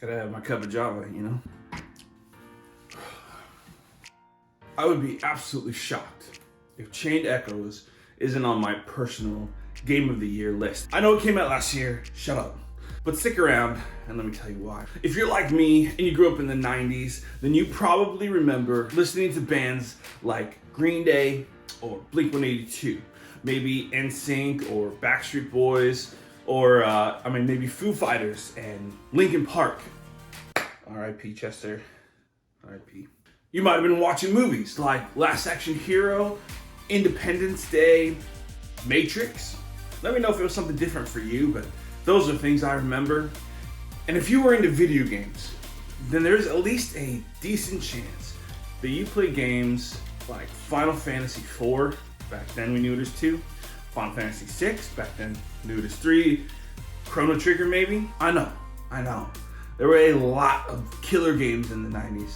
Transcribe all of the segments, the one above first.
Gotta have my cup of Java, you know? I would be absolutely shocked if Chained Echoes isn't on my personal Game of the Year list. I know it came out last year, shut up. But stick around and let me tell you why. If you're like me and you grew up in the 90s, then you probably remember listening to bands like Green Day or Blink-182, maybe NSYNC or Backstreet Boys, or maybe Foo Fighters and Linkin Park. R.I.P. Chester, R.I.P. You might have been watching movies like Last Action Hero, Independence Day, Matrix. Let me know if it was something different for you, but those are things I remember. And if you were into video games, then there's at least a decent chance that you played games like Final Fantasy IV, back then we knew it as 2, Final Fantasy VI, back then we knew it as 3, Chrono Trigger maybe. I know. There were a lot of killer games in the 90s,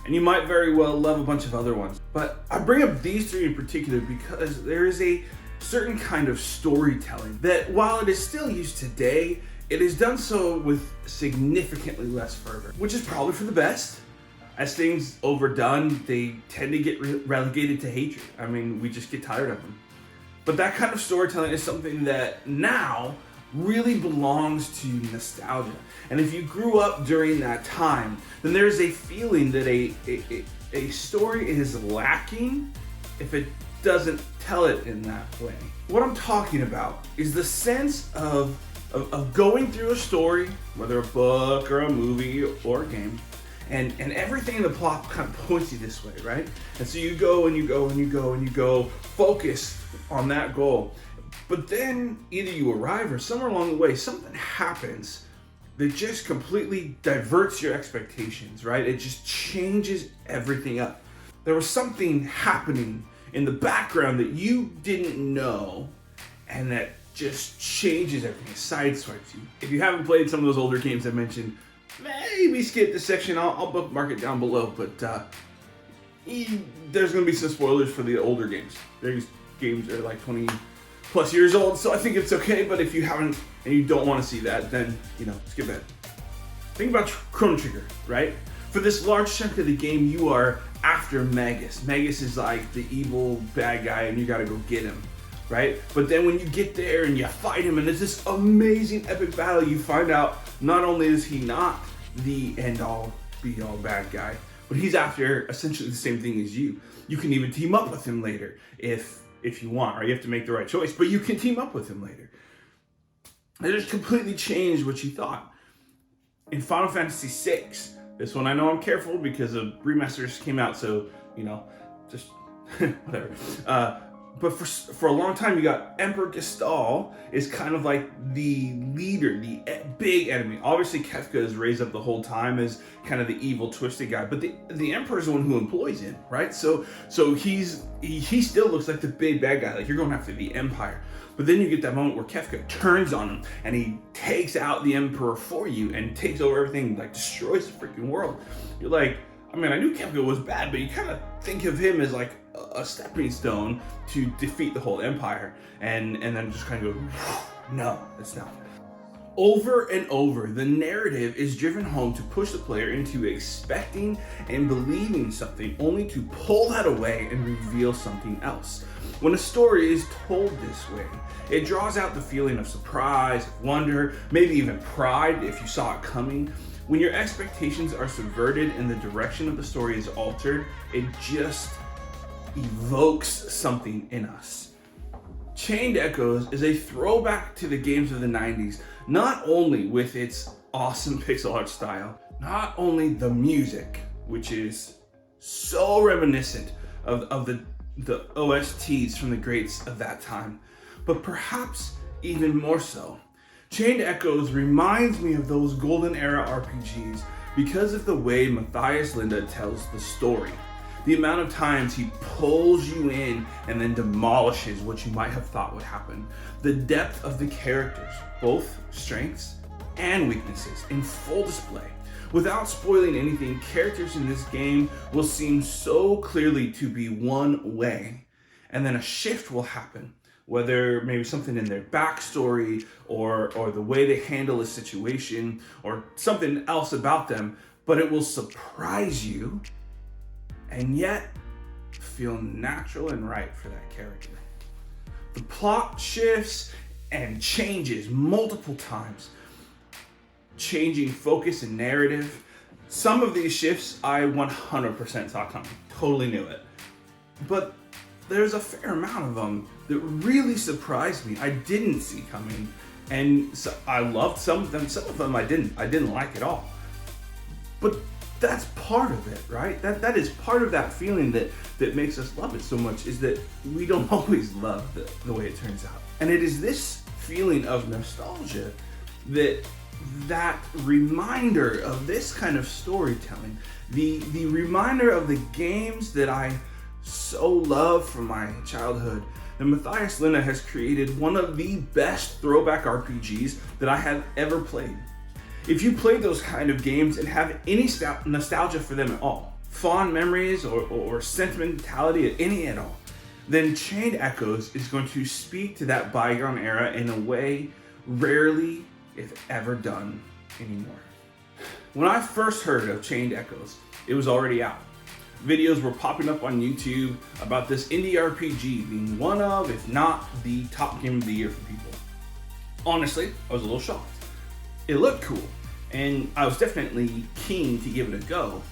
and you might very well love a bunch of other ones. But I bring up these 3 in particular because there is a certain kind of storytelling that, while it is still used today, it is done so with significantly less fervor, which is probably for the best. As things overdone, they tend to get relegated to hatred. I mean, we just get tired of them. But that kind of storytelling is something that now really belongs to nostalgia. And if you grew up during that time, then there's a feeling that a story is lacking if it doesn't tell it in that way. What I'm talking about is the sense of going through a story, whether a book or a movie or a game, and everything in the plot kind of points you this way, right? And so you go and you go and you go and you go focused on that goal. But then either you arrive or somewhere along the way, something happens that just completely diverts your expectations, right? It just changes everything up. There was something happening in the background that you didn't know, and that just changes everything, sideswipes you. If you haven't played some of those older games I mentioned, maybe skip this section. I'll bookmark it down below, but there's going to be some spoilers for the older games. These games are like 20 plus years old, so I think it's okay. But if you haven't and you don't want to see that, then skip it. Think about Chrono Trigger, right? For this large chunk of the game, you are after Magus. Magus is like the evil bad guy, and you got to go get him, right? But then when you get there and you fight him, and it's this amazing epic battle, you find out not only is he not the end-all, be-all bad guy, but he's after essentially the same thing as you. You can even team up with him later if you want, right? You have to make the right choice, but you can team up with him later. It just completely changed what you thought. In Final Fantasy VI, this one I know I'm careful because a remaster just came out, so just whatever. But for a long time, you got Emperor Gestal is kind of like the leader, the big enemy. Obviously, Kefka is raised up the whole time as kind of the evil, twisted guy. But the Emperor is the one who employs him, right? So he still looks like the big bad guy. Like, you're going after the Empire. But then you get that moment where Kefka turns on him and he takes out the Emperor for you and takes over everything, like destroys the freaking world. You're like, I knew Kefka was bad, but you kind of think of him as like a stepping stone to defeat the whole empire, and then just kind of go, no, it's not. Over and over, the narrative is driven home to push the player into expecting and believing something, only to pull that away and reveal something else. When a story is told this way, it draws out the feeling of surprise, wonder, maybe even pride if you saw it coming. When your expectations are subverted and the direction of the story is altered, it just evokes something in us. Chained Echoes is a throwback to the games of the 90s, not only with its awesome pixel art style, not only the music, which is so reminiscent of the OSTs from the greats of that time, but perhaps even more so. Chained Echoes reminds me of those golden era RPGs because of the way Matthias Linda tells the story. The amount of times he pulls you in and then demolishes what you might have thought would happen. The depth of the characters, both strengths and weaknesses, in full display. Without spoiling anything, characters in this game will seem so clearly to be one way, and then a shift will happen, whether maybe something in their backstory or the way they handle a situation or something else about them, but it will surprise you and yet feel natural and right for that character. The plot shifts and changes multiple times, changing focus and narrative. Some of these shifts I 100% saw coming, totally knew it. But there's a fair amount of them that really surprised me. I didn't see coming, and so I loved some of them. Some of them I didn't like at all. But that's part of it, right? That is part of that feeling that makes us love it so much, is that we don't always love the way it turns out. And it is this feeling of nostalgia that reminder of this kind of storytelling, the reminder of the games that I so love from my childhood. And Matthias Linda has created one of the best throwback RPGs that I have ever played. If you played those kind of games and have any nostalgia for them at all, fond memories or sentimentality at all, then Chained Echoes is going to speak to that bygone era in a way rarely, if ever, done anymore. When I first heard of Chained Echoes, it was already out. Videos were popping up on YouTube about this indie RPG being one of, if not the top game of the year for people. Honestly, I was a little shocked. It looked cool, and I was definitely keen to give it a go.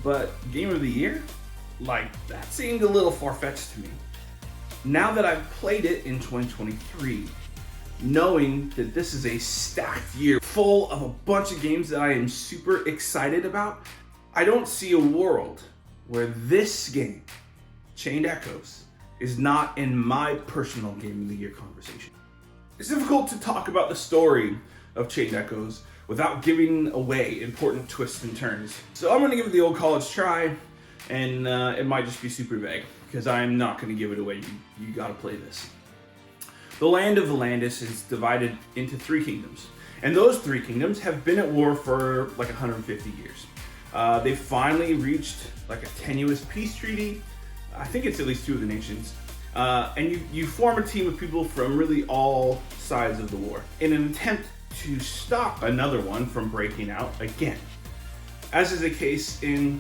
But game of the year? Like, that seemed a little far-fetched to me. Now that I've played it in 2023, knowing that this is a stacked year full of a bunch of games that I am super excited about, I don't see a world where this game, Chained Echoes, is not in my personal game of the year conversation. It's difficult to talk about the story of Chained Echoes without giving away important twists and turns. So I'm gonna give it the old college try, and it might just be super vague, because I'm not gonna give it away. You gotta play this. The land of Valandis is divided into 3 kingdoms, and those 3 kingdoms have been at war for like 150 years. They finally reached like a tenuous peace treaty. I think it's at least 2 of the nations. And you form a team of people from really all sides of the war in an attempt to stop another one from breaking out again. As is the case in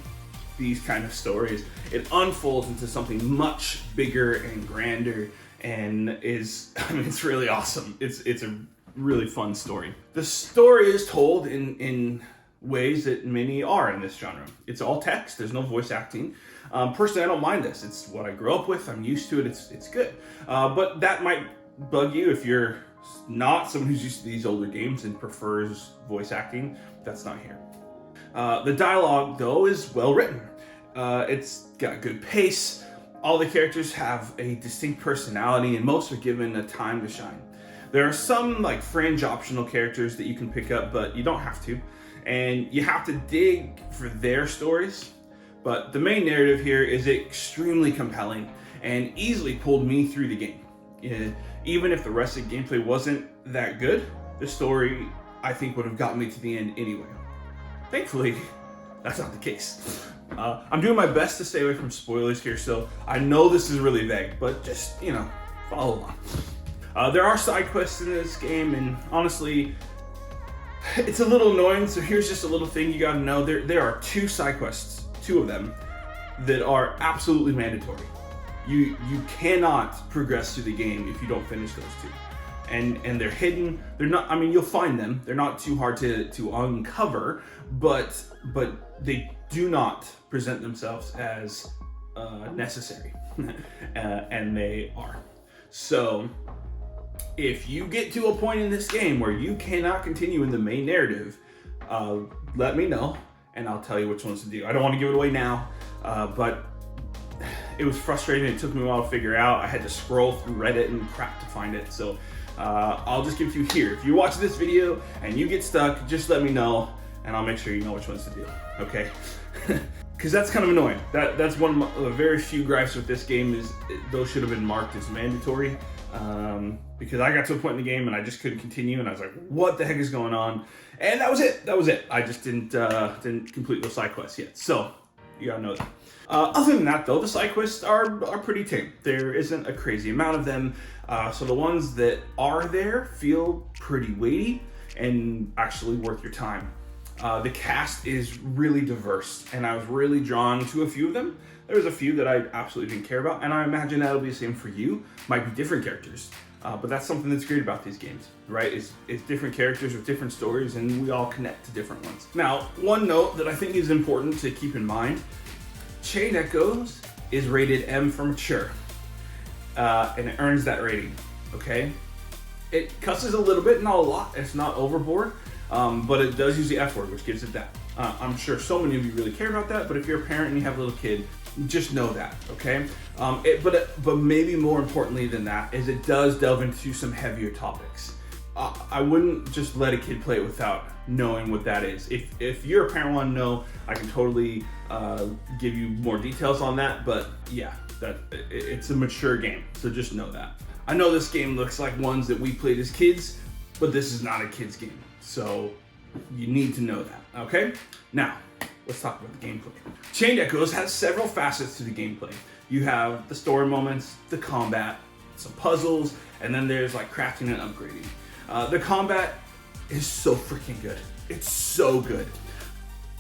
these kind of stories, it unfolds into something much bigger and grander, and it's really awesome. It's a really fun story. The story is told in ways that many are in this genre. It's all text, there's no voice acting. Personally, I don't mind this. It's what I grew up with, I'm used to it, it's good. But that might bug you if you're not someone who's used to these older games and prefers voice acting. That's not here. The dialogue, though, is well written. It's got good pace. All the characters have a distinct personality, and most are given a time to shine. There are some like fringe optional characters that you can pick up, but you don't have to. And you have to dig for their stories. But the main narrative here is extremely compelling and easily pulled me through the game. Even if the rest of the gameplay wasn't that good, the story, I think, would have gotten me to the end anyway. Thankfully, that's not the case. I'm doing my best to stay away from spoilers here, so I know this is really vague, but just, follow along. There are side quests in this game, and honestly, it's a little annoying, so here's just a little thing you gotta know. There are 2 side quests, 2 of them, that are absolutely mandatory. You cannot progress through the game if you don't finish those 2. And they're hidden. They're not, you'll find them. They're not too hard to uncover, but they do not present themselves as necessary. And they are. So if you get to a point in this game where you cannot continue in the main narrative, let me know and I'll tell you which ones to do. I don't want to give it away now, but it was frustrating. It took me a while to figure out. I had to scroll through Reddit and crap to find it. So I'll just give it to you here. If you watch this video and you get stuck, just let me know and I'll make sure you know which ones to do, okay? Because that's kind of annoying. That's one of the very few gripes with this game, is those should have been marked as mandatory. Because I got to a point in the game and I just couldn't continue, and I was like, what the heck is going on? And that was it. I just didn't complete those side quests yet. So You gotta know that. Other than that, though, the side quests are pretty tame. There isn't a crazy amount of them, so the ones that are there feel pretty weighty and actually worth your time. The cast is really diverse, and I was really drawn to a few of them. There was a few that I absolutely didn't care about, and I imagine that'll be the same for you. Might be different characters, but that's something that's great about these games, right? It's different characters with different stories, and we all connect to different ones. Now, one note that I think is important to keep in mind: Chain Echoes is rated M for mature, and it earns that rating, okay? It cusses a little bit, not a lot, it's not overboard, but it does use the F word, which gives it that. I'm sure so many of you really care about that, but if you're a parent and you have a little kid, just know that, okay? But maybe more importantly than that is it does delve into some heavier topics. I wouldn't just let a kid play it without knowing what that is. If you're a parent and want to know, I can totally give you more details on that, but yeah, it's a mature game, so just know that. I know this game looks like ones that we played as kids, but this is not a kid's game, so you need to know that, okay? Now, let's talk about the gameplay. Chained Echoes has several facets to the gameplay. You have the story moments, the combat, some puzzles, and then there's like crafting and upgrading. The combat is so freaking good. It's so good.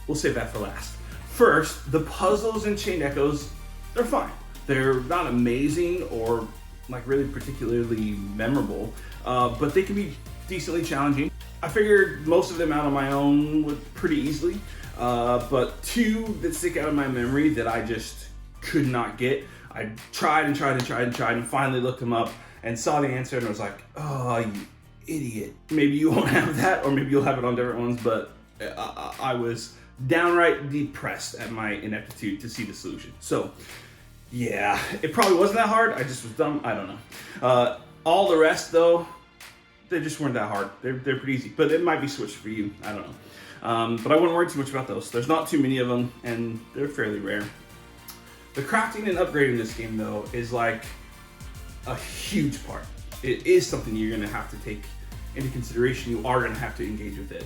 We'll save that for last. First, the puzzles in Chained Echoes, they're fine. They're not amazing or like really particularly memorable, but they can be decently challenging. I figured most of them out on my own pretty easily, but two that stick out in my memory that I just could not get. I tried and finally looked them up and saw the answer and was like, oh, you idiot. Maybe you won't have that, or maybe you'll have it on different ones, but I was downright depressed at my ineptitude to see the solution. So yeah, it probably wasn't that hard. I just was dumb. I don't know. All the rest though, they just weren't that hard. They're pretty easy, but it might be switched for you. I don't know. But I wouldn't worry too much about those. There's not too many of them, and they're fairly rare. The crafting and upgrading this game though is like a huge part. It is something you're gonna have to take into consideration. You are gonna have to engage with it.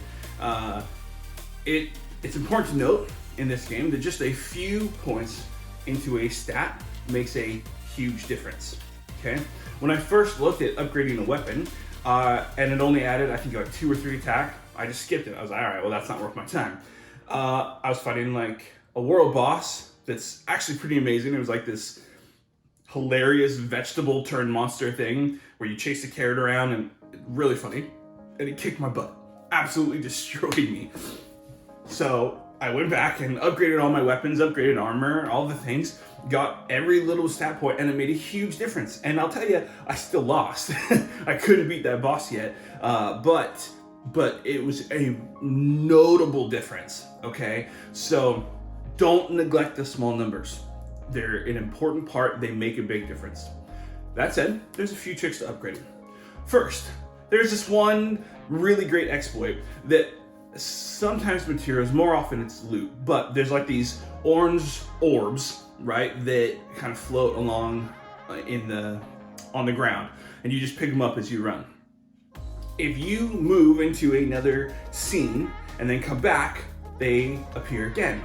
It's important to note in this game that just a few points into a stat makes a huge difference, okay? When I first looked at upgrading a weapon, and it only added, I think, like 2 or 3 attack, I just skipped it. I was like, all right, well, that's not worth my time. I was fighting like a world boss that's actually pretty amazing. It was like this hilarious vegetable turned monster thing where you chase the carrot around, and really funny. And it kicked my butt. Absolutely destroyed me. So I went back and upgraded all my weapons, upgraded armor, all the things, got every little stat point, and it made a huge difference. And I'll tell you, I still lost. I couldn't beat that boss yet, but it was a notable difference, okay? So don't neglect the small numbers. They're an important part. They make a big difference. That said, there's a few tricks to upgrading. First, there's this one really great exploit that sometimes materials, more often it's loot, but there's like these orange orbs, right, that kind of float along on the ground, and you just pick them up as you run. If you move into another scene and then come back, they appear again.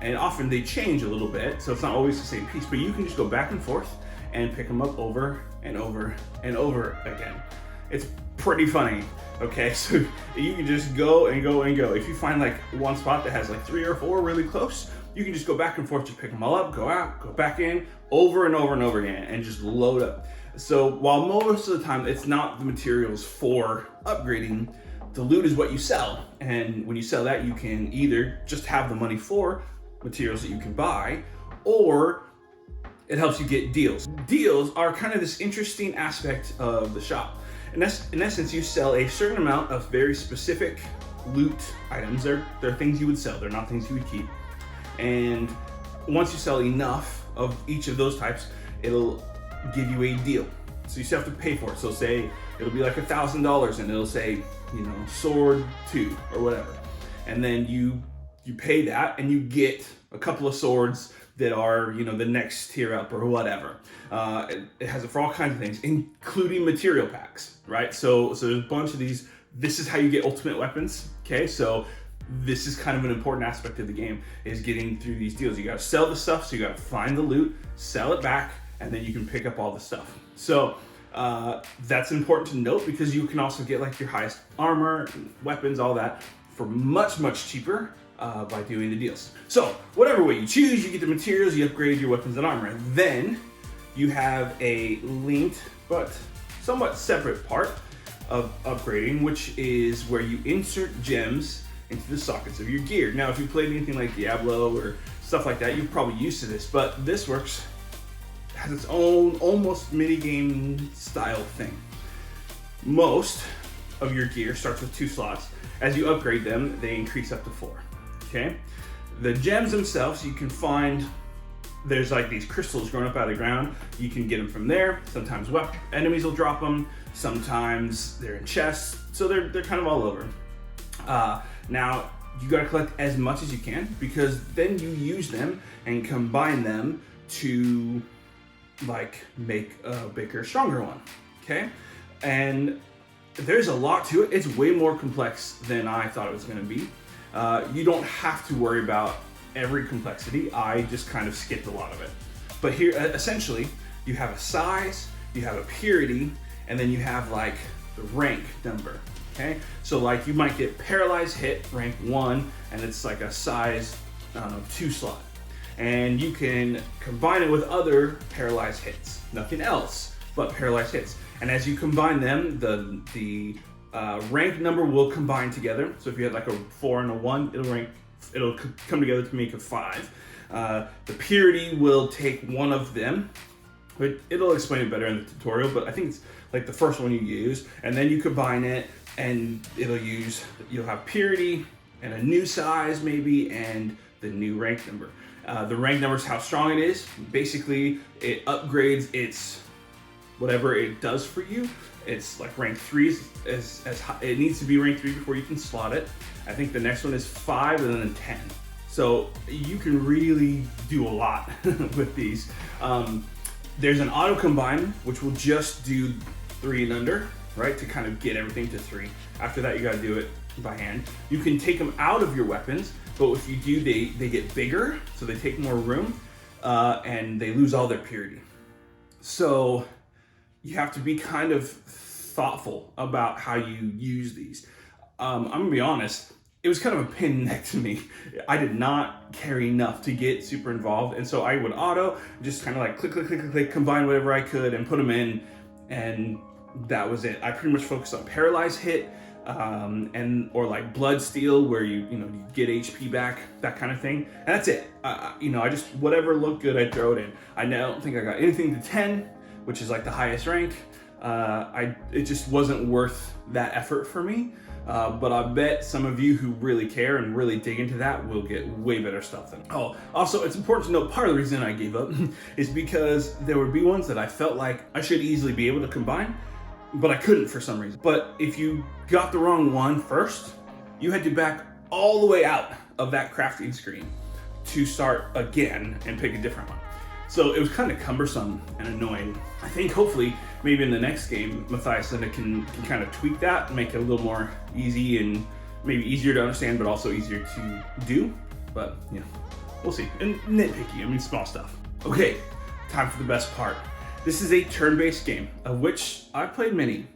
And often they change a little bit, so it's not always the same piece, but you can just go back and forth and pick them up over and over and over again. It's pretty funny, okay? So you can just go and go and go. If you find like one spot that has like 3 or 4 really close, you can just go back and forth, just pick them all up, go out, go back in, over and over and over again, and just load up. So while most of the time it's not the materials for upgrading, the loot is what you sell. And when you sell that, you can either just have the money for materials that you can buy, or it helps you get deals. Deals are kind of this interesting aspect of the shop. In essence, you sell a certain amount of very specific loot items. They're things you would sell. They're not things you would keep. And once you sell enough of each of those types, it'll give you a deal. So you still have to pay for it. So say it'll be like $1,000, and it'll say, sword 2 or whatever. And then you pay that, and you get a couple of swords that are, the next tier up or whatever. It has it for all kinds of things, including material packs, right? So there's a bunch of these. This is how you get ultimate weapons, okay? So this is kind of an important aspect of the game, is getting through these deals. You gotta sell the stuff, so you gotta find the loot, sell it back, and then you can pick up all the stuff. So that's important to note, because you can also get like your highest armor, weapons, all that for much, much cheaper by doing the deals. So whatever way you choose, you get the materials, you upgrade your weapons and armor. Then you have a linked but somewhat separate part of upgrading, which is where you insert gems into the sockets of your gear. Now, if you played anything like Diablo or stuff like that, you're probably used to this, but this has its own almost mini-game style thing. Most of your gear starts with 2 slots. As you upgrade them, they increase up to 4, okay? The gems themselves, you can find, there's like these crystals growing up out of the ground. You can get them from there. Sometimes enemies will drop them. Sometimes they're in chests. So they're kind of all over. Now, you gotta collect as much as you can, because then you use them and combine them to like make a bigger, stronger one, okay? And there's a lot to it. It's way more complex than I thought it was gonna be. You don't have to worry about every complexity. I just kind of skipped a lot of it. But here, essentially, you have a size, you have a purity, and then you have like the rank number, okay? So like you might get paralyzed hit, rank 1, and it's like a size, 2 slot. And you can combine it with other paralyzed hits. Nothing else but paralyzed hits. And as you combine them, the rank number will combine together. So if you had like a 4 and a 1, it'll come together to make a 5. The purity will take one of them. It'll explain it better in the tutorial, but I think it's like the first one you use, and then you combine it, and you'll have purity and a new size maybe, and the new rank number. The rank number is how strong it is. Basically, it upgrades its whatever it does for you. It's like rank 3 as high. It needs to be rank 3 before you can slot it. I think the next one is 5 and then 10. So you can really do a lot with these. There's an auto combine, which will just do 3 and under, right? To kind of get everything to 3. After that, you gotta do it by hand. You can take them out of your weapons, but if you do, they get bigger, so they take more room, and they lose all their purity. So you have to be kind of thoughtful about how you use these. I'm gonna be honest, it was kind of a pain in the neck to me. I did not care enough to get super involved, and so I would auto, just kind of like click, click, click, click, click, combine whatever I could and put them in, and that was it. I pretty much focused on paralyzed hit, or like blood steal, where you get HP back, that kind of thing, and that's it. I just, whatever looked good, I'd throw it in. I don't think I got anything to 10, which is like the highest rank. It just wasn't worth that effort for me. But I bet some of you who really care and really dig into that will get way better stuff than me. Oh, also, it's important to note, part of the reason I gave up is because there would be ones that I felt like I should easily be able to combine, but I couldn't for some reason. But if you got the wrong one first, you had to back all the way out of that crafting screen to start again and pick a different one. So it was kind of cumbersome and annoying. I think hopefully maybe in the next game, Matthias Linda can kind of tweak that and make it a little more easy and maybe easier to understand, but also easier to do. But we'll see. And nitpicky, small stuff. Okay, time for the best part. This is a turn-based game, of which I've played many,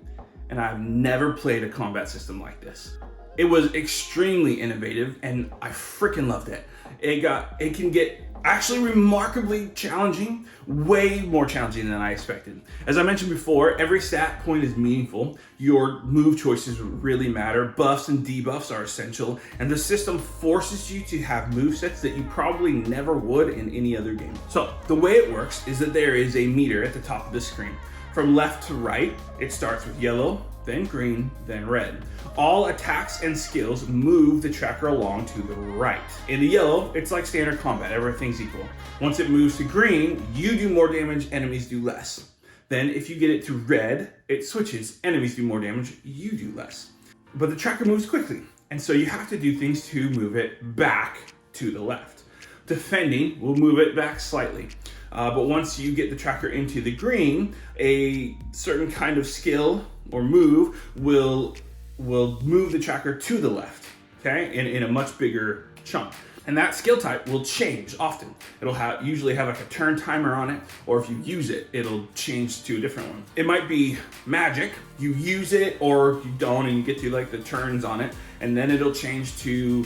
and I've never played a combat system like this. It was extremely innovative, and I freaking loved it. It can get actually remarkably challenging, way more challenging than I expected. As I mentioned before, every stat point is meaningful. Your move choices really matter. Buffs and debuffs are essential, and the system forces you to have movesets that you probably never would in any other game. So the way it works is that there is a meter at the top of the screen. From left to right, it starts with yellow, then green, then red. All attacks and skills move the tracker along to the right. In the yellow, it's like standard combat, everything's equal. Once it moves to green, you do more damage, enemies do less. Then if you get it to red, it switches, enemies do more damage, you do less. But the tracker moves quickly, and so you have to do things to move it back to the left. Defending will move it back slightly. But once you get the tracker into the green, a certain kind of skill or move will move the tracker to the left, okay, in a much bigger chunk. And that skill type will change often. It'll usually have like a turn timer on it, or if you use it, it'll change to a different one. It might be magic, you use it or you don't, and you get to like the turns on it, and then it'll change to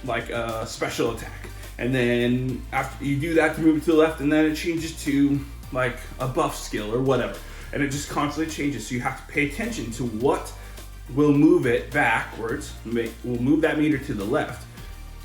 like a special attack. And then after you do that to move it to the left, and then it changes to like a buff skill or whatever. And it just constantly changes, so you have to pay attention to what will move it backwards, will move that meter to the left,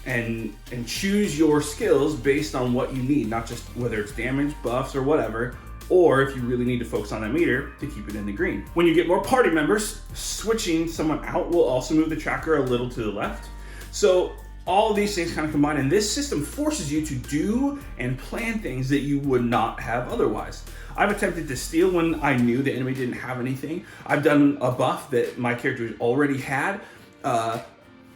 and choose your skills based on what you need, not just whether it's damage, buffs, or whatever, or if you really need to focus on that meter to keep it in the green. When you get more party members, switching someone out will also move the tracker a little to the left. So all of these things kind of combine, and this system forces you to do and plan things that you would not have otherwise. I've attempted to steal when I knew the enemy didn't have anything. I've done a buff that my character already had,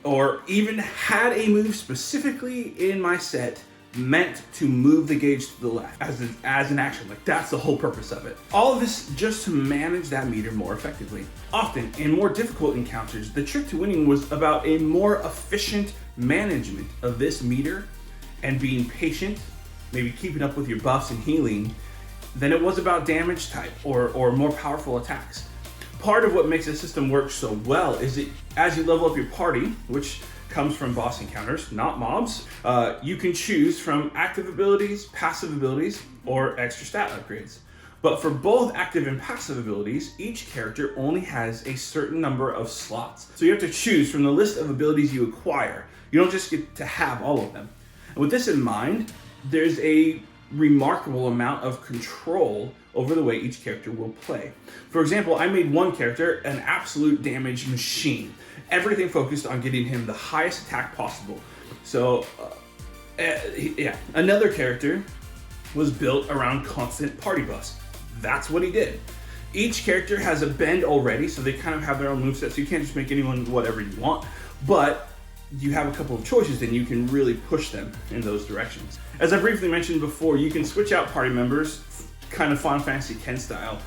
or even had a move specifically in my set meant to move the gauge to the left as an action. Like, that's the whole purpose of it. All of this just to manage that meter more effectively. Often in more difficult encounters, the trick to winning was about a more efficient management of this meter and being patient, maybe keeping up with your buffs and healing, than it was about damage type or more powerful attacks. Part of what makes the system work so well is that as you level up your party, which comes from boss encounters, not mobs, you can choose from active abilities, passive abilities, or extra stat upgrades. But for both active and passive abilities, each character only has a certain number of slots. So you have to choose from the list of abilities you acquire. You don't just get to have all of them. And with this in mind, there's a remarkable amount of control over the way each character will play. For example, I made one character an absolute damage machine. Everything focused on getting him the highest attack possible. So, yeah. Another character was built around constant party buffs. That's what he did. Each character has a bend already, so they kind of have their own moveset, so you can't just make anyone whatever you want. But you have a couple of choices, and you can really push them in those directions. As I briefly mentioned before, you can switch out party members, kind of Final Fantasy X style.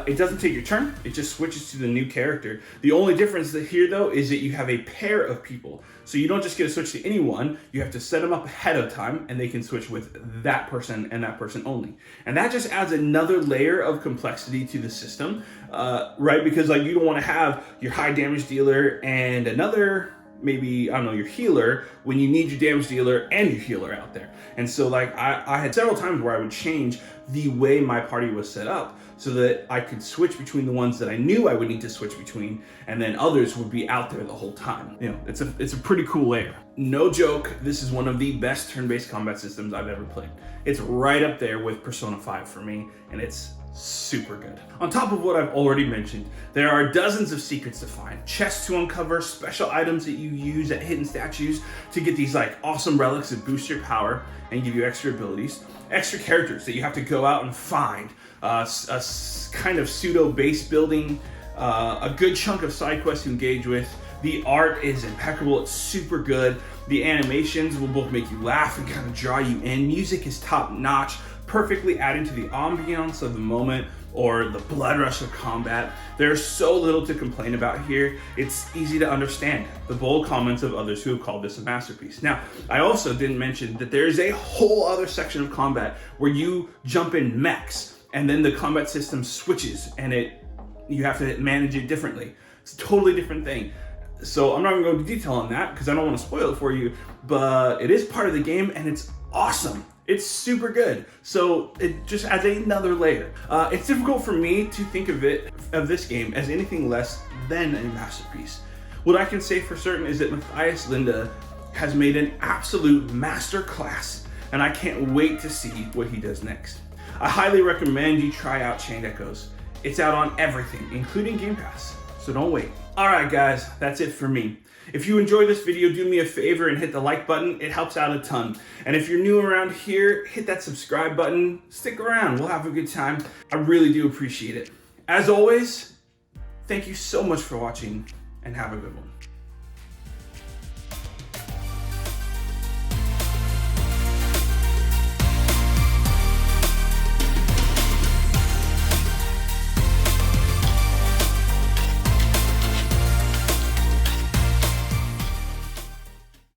It doesn't take your turn, it just switches to the new character. The only difference here though is that you have a pair of people. So you don't just get to switch to anyone, you have to set them up ahead of time, and they can switch with that person and that person only. And that just adds another layer of complexity to the system, right? Because like, you don't want to have your high damage dealer and another, maybe, I don't know, your healer, when you need your damage dealer and your healer out there. And so like, I had several times where I would change the way my party was set up so that I could switch between the ones that I knew I would need to switch between, and then others would be out there the whole time. You know, it's a pretty cool layer. No joke, this is one of the best turn-based combat systems I've ever played. It's right up there with Persona 5 for me, and it's super good. On top of what I've already mentioned, there are dozens of secrets to find, chests to uncover, special items that you use at hidden statues to get these like awesome relics that boost your power and give you extra abilities, extra characters that you have to go out and find, a kind of pseudo base building, a good chunk of side quests to engage with. The art is impeccable, it's super good. The animations will both make you laugh and kind of draw you in. Music is top notch, perfectly adding to the ambiance of the moment or the blood rush of combat. There's so little to complain about here. It's easy to understand the bold comments of others who have called this a masterpiece. Now, I also didn't mention that there's a whole other section of combat where you jump in mechs and then the combat system switches and you have to manage it differently. It's a totally different thing. So I'm not gonna go into detail on that because I don't want to spoil it for you, but it is part of the game and it's awesome. It's super good. So it just adds another layer. It's difficult for me to think of this game as anything less than a masterpiece. What I can say for certain is that Matthias Linda has made an absolute master class, and I can't wait to see what he does next. I highly recommend you try out Chained Echoes. It's out on everything, including GamePass, so don't wait. All right, guys, that's it for me. If you enjoyed this video, do me a favor and hit the like button. It helps out a ton. And if you're new around here, hit that subscribe button. Stick around, we'll have a good time. I really do appreciate it. As always, thank you so much for watching, and have a good one.